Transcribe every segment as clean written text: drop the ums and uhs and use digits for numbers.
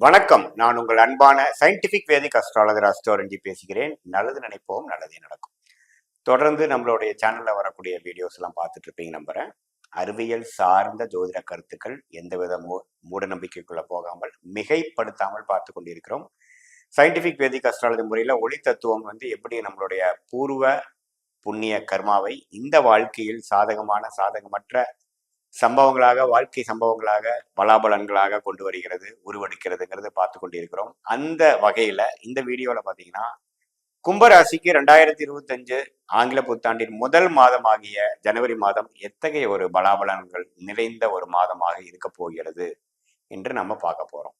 வணக்கம். நான் உங்கள் அன்பான சயின்டிபிக் வேதிக் அஸ்ட்ராலஜர் அஸ்ட்ரோரஞ்சி பேசுகிறேன். நல்லது நினைப்போம், நல்லதே நடக்கும். தொடர்ந்து நம்மளுடைய சேனல்ல வரக்கூடிய வீடியோஸ் எல்லாம் பார்த்துட்டு இருப்பீங்க நம்புறேன். அறிவியல் சார்ந்த ஜோதிட கருத்துக்கள் எந்தவித மூட நம்பிக்கைக்குள்ள போகாமல் மிகைப்படுத்தாமல் பார்த்து கொண்டிருக்கிறோம். சயின்டிபிக் வேதிக் அஸ்ட்ராலஜி முறையில ஒளி தத்துவம் எப்படி நம்மளுடைய பூர்வ புண்ணிய கர்மாவை இந்த வாழ்க்கையில் சாதகமான சாதகமற்ற சம்பவங்களாக வாழ்க்கை சம்பவங்களாக பலாபலன்களாக கொண்டு வருகிறது உருவெடுக்கிறதுங்கிறது பார்த்து கொண்டிருக்கிறோம். அந்த வகையில இந்த வீடியோல பாத்தீங்கன்னா கும்பராசிக்கு 2025 ஆங்கில புத்தாண்டின் முதல் மாதமாகிய ஜனவரி மாதம் எத்தகைய ஒரு பலாபலன்கள் நிறைந்த ஒரு மாதமாக இருக்க போகிறது என்று நம்ம பார்க்க போறோம்.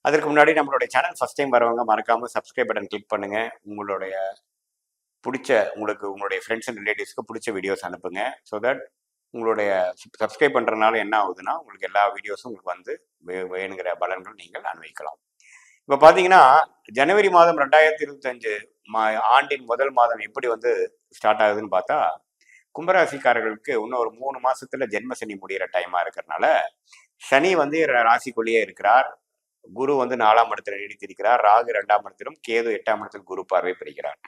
அதற்கு முன்னாடி நம்மளுடைய சேனல் ஃபர்ஸ்ட் டைம் வரவங்க மறக்காம சப்ஸ்கிரைப் பட்டன் கிளிக் பண்ணுங்க. உங்களுடைய ஃப்ரெண்ட்ஸ் அண்ட் ரிலேட்டிவ்ஸ்க்கு பிடிச்ச வீடியோஸ் அனுப்புங்க. ஸோ தட் உங்களுடைய சப்ஸ்கிரைப் பண்ணுறதுனால என்ன ஆகுதுன்னா உங்களுக்கு எல்லா வீடியோஸும் உங்களுக்கு வேணுங்கிற பலன்கள் நீங்கள் அனுபவிக்கலாம். இப்போ பார்த்தீங்கன்னா ஜனவரி மாதம் 2025 ஆண்டின் முதல் மாதம் எப்படி ஸ்டார்ட் ஆகுதுன்னு பார்த்தா, கும்பராசிக்காரர்களுக்கு இன்னும் ஒரு 3 மாசத்துல ஜென்ம சனி முடிகிற டைமா இருக்கிறதுனால சனி ராசிக்குள்ளேயே இருக்கிறார். குரு 4ஆம் இடத்துல நீடித்திருக்கிறார். ராகு 2ஆம் இடத்திலும், கேது 8ஆம் இடத்தில் குரு பார்வை பெறுகிறார்.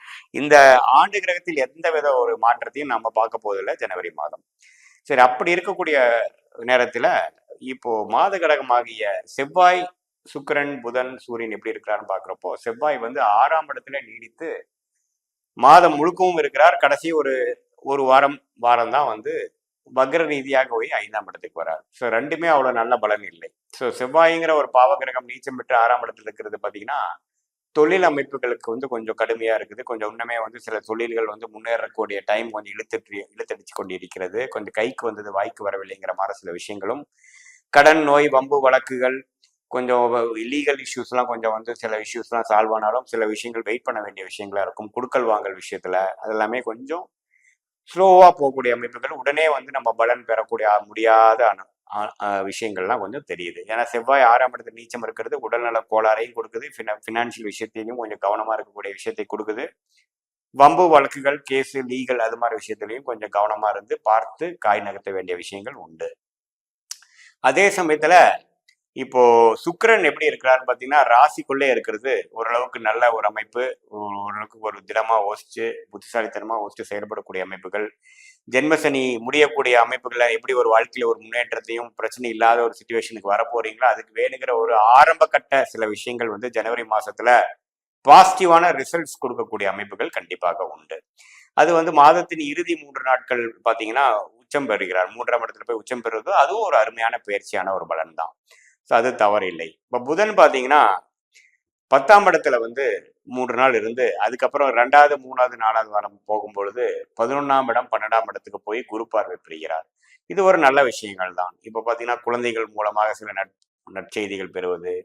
இந்த ஆண்டு கிரகத்தில் எந்த வித ஒரு மாற்றத்தையும் நம்ம பார்க்க போவதில்லை ஜனவரி மாதம். சரி, அப்படி இருக்கக்கூடிய நேரத்துல இப்போ மாத கடகமாகிய செவ்வாய், சுக்கிரன், புதன், சூரியன் எப்படி இருக்கிறான்னு பாக்குறப்போ, செவ்வாய் 6ஆம் இடத்துல நீடித்து மாதம் முழுக்கவும் இருக்கிறார். கடைசி ஒரு வாரம் தான் வக்ர ரீதியாக போய் 5ஆம் இடத்துக்கு வரார். ஸோ ரெண்டுமே அவ்வளவு நல்ல பலன் இல்லை. ஸோ செவ்வாய்ங்கிற ஒரு பாவ கிரகம் நீச்சம் பெற்று 6ஆம் இடத்துல இருக்கிறது பாத்தீங்கன்னா தொழில் அமைப்புகளுக்கு கொஞ்சம் கடுமையா இருக்குது. கொஞ்சம் இன்னுமே சில தொழில்கள் முன்னேறக்கூடிய டைம் கொஞ்சம் இழுத்தடிச்சு கொண்டு இருக்கிறது. கொஞ்சம் கைக்கு வந்தது வாய்க்கு வரவில்லைங்கிற மாதிரி சில விஷயங்களும், கடன், நோய், வம்பு வழக்குகள், கொஞ்சம் இல்லீகல் இஷ்யூஸ் எல்லாம் கொஞ்சம் சில இஷ்யூஸ் எல்லாம் சால்வ் ஆனாலும் சில விஷயங்கள் வெயிட் பண்ண வேண்டிய விஷயங்களா இருக்கும். குடுக்கல் வாங்கல் விஷயத்துல அதெல்லாமே கொஞ்சம் ஸ்லோவா போகக்கூடிய அமைப்புகள், உடனே நம்ம பலன் பெறக்கூடிய முடியாத விஷயங்கள்லாம் கொஞ்சம் தெரியுது. ஏன்னா செவ்வாய் 6ஆம் இடத்துல நீச்சம் இருக்கிறது உடல்நல கோளாறையும் கொடுக்குது, பினான்சியல் விஷயத்திலையும் கொஞ்சம் கவனமா இருக்கக்கூடிய விஷயத்தை கொடுக்குது. வம்பு வழக்குகள், கேஸு, லீகல் அது மாதிரி விஷயத்திலையும் கொஞ்சம் கவனமா இருந்து பார்த்து காய் நகர்த்த வேண்டிய விஷயங்கள் உண்டு. அதே சமயத்துல இப்போ சுக்கிரன் எப்படி இருக்கிறாருன்னு பாத்தீங்கன்னா ராசிக்குள்ளே இருக்கிறது ஓரளவுக்கு நல்ல ஒரு அமைப்பு. ஓரளவுக்கு ஒரு திடமா யோசிச்சு புத்திசாலித்தனமா யோசிச்சு செயல்படக்கூடிய அமைப்புகள், ஜென்மசனி முடியக்கூடிய அமைப்புகளை எப்படி ஒரு வாழ்க்கையில ஒரு முன்னேற்றத்தையும் பிரச்சனை இல்லாத ஒரு சுச்சுவேஷனுக்கு வர போறீங்களோ அதுக்கு வேணுங்கிற ஒரு ஆரம்ப கட்ட சில விஷயங்கள் ஜனவரி மாசத்துல பாசிட்டிவான ரிசல்ட்ஸ் கொடுக்கக்கூடிய அமைப்புகள் கண்டிப்பாக உண்டு. அது மாதத்தின் இறுதி 3 நாட்கள் பாத்தீங்கன்னா உச்சம் பெறுகிறார். 3ஆம் இடத்துல போய் உச்சம் பெறுவது அதுவும் ஒரு அருமையான பயிற்சியான ஒரு பலன் தான். ஸோ அது தவறில்லை. இப்போ புதன் பார்த்தீங்கன்னா 10ஆம் இடத்துல 3 நாள் இருந்து அதுக்கப்புறம் 2வது, 3வது, 4வது வாரம் போகும்பொழுது 11ஆம் இடம், 12ஆம் இடத்துக்கு போய் குரு பார்வை பெறுகிறார். இது ஒரு நல்ல விஷயங்கள் தான். இப்போ பார்த்தீங்கன்னா குழந்தைகள் மூலமாக சில நற்செய்திகள் பெறுவது,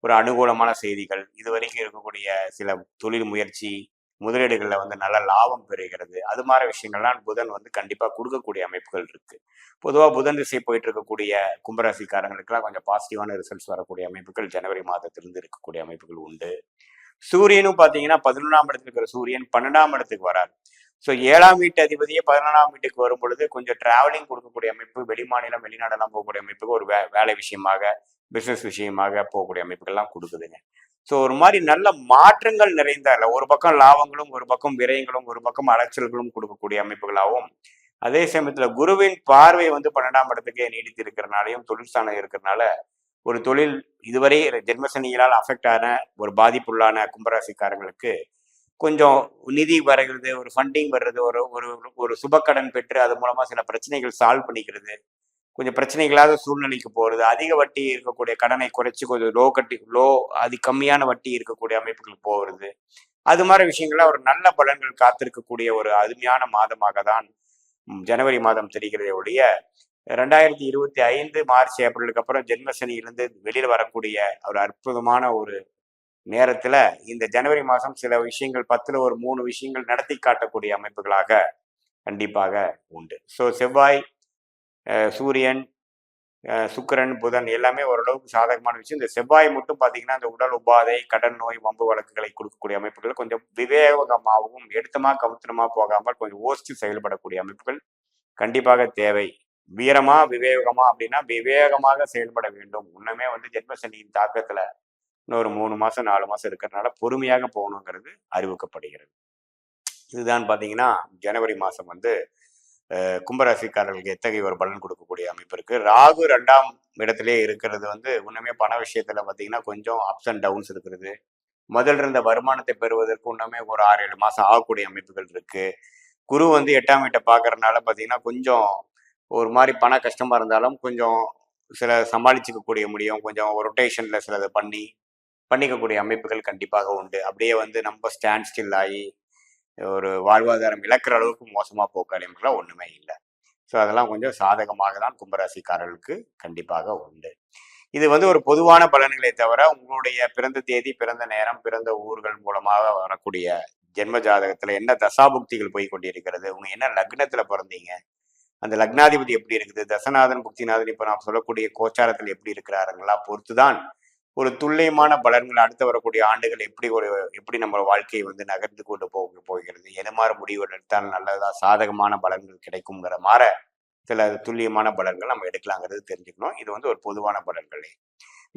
ஒரு அனுகூலமான செய்திகள், இதுவரைக்கும் இருக்கக்கூடிய சில தொழில் முயற்சி முதலீடுகளில் நல்ல லாபம் பெறுகிறது. அது மாதிரி விஷயங்கள்லாம் புதன் கண்டிப்பாக கொடுக்கக்கூடிய அமைப்புகள் இருக்கு. பொதுவாக புதன் திசை போயிட்டு இருக்கக்கூடிய கும்பராசிக்காரங்களுக்கெல்லாம் கொஞ்சம் பாசிட்டிவான ரிசல்ட்ஸ் வரக்கூடிய அமைப்புகள் ஜனவரி மாதத்திலிருந்து இருக்கக்கூடிய அமைப்புகள் உண்டு. சூரியனும் பார்த்தீங்கன்னா 11ஆம் இடத்துல இருக்கிற சூரியன் 12ஆம் இடத்துக்கு வராது. ஸோ 7ஆம் வீட்டு அதிபதியே 11ஆம் வீட்டுக்கு வரும் பொழுது கொஞ்சம் டிராவலிங் கொடுக்கக்கூடிய அமைப்பு, வெளிமாநிலம் வெளிநாடெல்லாம் போகக்கூடிய அமைப்புக்கு ஒரு வேலை விஷயமாக, பிசினஸ் விஷயமாக போகக்கூடிய அமைப்புகள்லாம் கொடுக்குதுங்க. ஸோ ஒரு மாதிரி நல்ல மாற்றங்கள் நிறைந்த ஒரு பக்கம் லாபங்களும், ஒரு பக்கம் விரயங்களும், ஒரு பக்கம் அலைச்சல்களும் கொடுக்கக்கூடிய அமைப்புகளாகவும், அதே சமயத்துல குருவின் பார்வை 12ஆம் இடத்துக்கே நீடித்து இருக்கிறனாலையும் தொழிற்சாலை இருக்கிறதுனால ஒரு தொழில் இதுவரை ஜென்மசனியினால் அஃபெக்ட் ஆன ஒரு பாதிப்புள்ளான கும்பராசிக்காரங்களுக்கு கொஞ்சம் நிதி வருகிறது, ஒரு ஃபண்டிங் வர்றது, ஒரு ஒரு ஒரு சுபக்கடன் பெற்று அது மூலமா சில பிரச்சனைகள் சால்வ் பண்ணிக்கிறது, கொஞ்சம் பிரச்சனைகளாத சூழ்நிலைக்கு போறது, அதிக வட்டி இருக்கக்கூடிய கடனை குறைச்சி கொஞ்சம் கம்மியான வட்டி இருக்கக்கூடிய அமைப்புகளுக்கு போகிறது, அது மாதிரி விஷயங்கள்லாம் ஒரு நல்ல பலன்கள் காத்திருக்கக்கூடிய ஒரு அருமையான மாதமாக தான் ஜனவரி மாதம் தெரிகிறதே ஒழிய 2025 மார்ச் ஏப்ரலுக்கு அப்புறம் ஜென்மசனியிலிருந்து வெளியில வரக்கூடிய ஒரு அற்புதமான ஒரு நேரத்துல இந்த ஜனவரி மாதம் சில விஷயங்கள் 10ல் ஒரு 3 விஷயங்கள் நடத்தி காட்டக்கூடிய அமைப்புகளாக கண்டிப்பாக உண்டு. ஸோ செவ்வாய், சூரியன், சுக்கிரன், புதன் எல்லாமே ஓரளவுக்கு சாதகமான விஷயம். இந்த செவ்வாய் மட்டும் பார்த்தீங்கன்னா இந்த உடல் உபாதை, கடன் நோய், வம்பு வழக்குகளை கொடுக்கக்கூடிய அமைப்புகள் கொஞ்சம் விவேகமாகவும் எடுத்தமா கவுத்தனமா போகாமல் கொஞ்சம் யோசித்து செயல்படக்கூடிய அமைப்புகள் கண்டிப்பாக தேவை. வீரமா விவேகமா அப்படின்னா விவேகமாக செயல்பட வேண்டும். இன்னுமே ஜென்மசனியின் தாக்கத்துல இன்னொரு 3 மாதம் 4 மாதம் இருக்கிறதுனால பொறுமையாக போகணுங்கிறது அறிவுக்கப்படுகிறது. இதுதான் பார்த்தீங்கன்னா ஜனவரி மாதம் வந்து கும்பராசிக்காரர்களுக்கு எத்தகைய ஒரு பலன் கொடுக்கக்கூடிய அமைப்பு இருக்குது. ராகு 2ஆம் இடத்திலே இருக்கிறது வந்து இன்னுமே பண விஷயத்தில் பார்த்தீங்கன்னா கொஞ்சம் அப்ஸ் அண்ட் டவுன்ஸ் இருக்கிறது. முதல்ல இருந்த வருமானத்தை பெறுவதற்கு இன்னுமே ஒரு 6-7 மாதம் ஆகக்கூடிய அமைப்புகள் இருக்குது. குரு வந்து 8ஆம் வீட்டை பார்க்கறதுனால பார்த்தீங்கன்னா கொஞ்சம் ஒரு மாதிரி பண கஷ்டமாக இருந்தாலும் கொஞ்சம் சில சமாளிச்சுக்கக்கூடிய முடியும். கொஞ்சம் ரொட்டேஷனில் சிலதை பண்ணிக்கக்கூடிய அமைப்புகள் கண்டிப்பாக உண்டு. அப்படியே வந்து நம்ம ஸ்டாண்ட் ஸ்டில் ஆகி ஒரு வாழ்வாதாரம் இழக்கிற அளவுக்கு மோசமாக போக்க அமைப்புகளாக ஒன்றுமே இல்லை. ஸோ அதெல்லாம் கொஞ்சம் சாதகமாக தான் கும்பராசிக்காரர்களுக்கு கண்டிப்பாக உண்டு. இது வந்து ஒரு பொதுவான பலன்களை தவிர உங்களுடைய பிறந்த தேதி, பிறந்த நேரம், பிறந்த ஊர்கள் மூலமாக வரக்கூடிய ஜென்ம ஜாதகத்துல என்ன தசாபுக்திகள் போய் கொண்டிருக்கிறது, உங்க என்ன லக்னத்துல பிறந்தீங்க, அந்த லக்னாதிபதி எப்படி இருக்குது, தசநாதன் புக்திநாதன் இப்ப நான் சொல்லக்கூடிய கோச்சாரத்தில் எப்படி இருக்கிறாருங்களா பொறுத்துதான் ஒரு துல்லியமான பலன்கள் அடுத்து வரக்கூடிய ஆண்டுகள் எப்படி நம்ம வாழ்க்கையை வந்து நகர்ந்து கொண்டு போகிறது, எது மாதிரி முடிவுகள் எடுத்தால் நல்லதா சாதகமான பலன்கள் கிடைக்குங்கிற மாதிரி சில துல்லியமான பலன்கள் நம்ம எடுக்கலாங்கிறது தெரிஞ்சுக்கணும். இது வந்து ஒரு பொதுவான பலன்களே.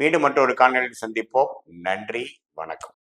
மீண்டும் மற்றொரு காணொலியில் சந்திப்போம். நன்றி, வணக்கம்.